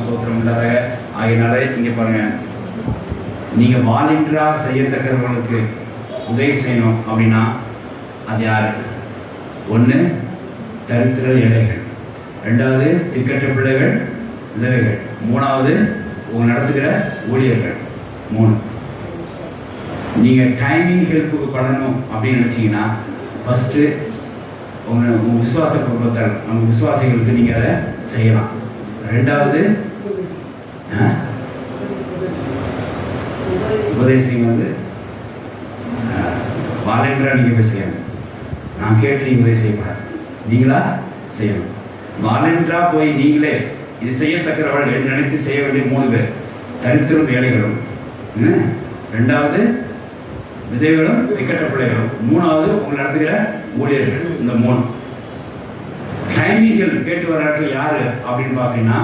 சோத்திரம் இல்லாத ஆகியனால இங்கே பாருங்க, நீங்கள் வாலண்டியராக செய்யத்தக்கவர்களுக்கு உதவி செய்யணும் அப்படின்னா அது யார்? ஒன்று தரித்திர ஏழைகள், ரெண்டாவது திக்கற்ற பிள்ளைகள் விதவைகள், மூணாவது உங்கள் நடத்துகிற ஊழியர்கள். 3 நீங்கள் டைமிங் ஹெல்ப்புக்கு பண்ணணும் அப்படின்னு நினச்சிங்கன்னா ஃபஸ்ட்டு உங்கள் விசுவாச குடும்பத்தால் நம்ம விசுவாசிகளுக்கு நீங்கள் அதை செய்யலாம். ரெண்டாவது உபதேசம் வாலண்டியராக நீங்கள் போய் செய்யணும். நான் கேட்டு நீங்கள் உதவி செய்யக்கூடாது, நீங்களா செய்யணும். வாலண்டியராக போய் நீங்களே இது செய்யத்தக்கிறவர்கள் என்று நினைத்து செய்ய வேண்டிய 3 பேர்: தரித்திரும் ஏழைகளும், ரெண்டாவது விதவைகளும் திக்கற்ற பிள்ளைகளும், மூணாவது உங்களை நடத்துகிற ஊழியர்கள். இந்த 3 டைமிகள் கேட்டு வராட்கள் யாரு அப்படின்னு பார்த்தீங்கன்னா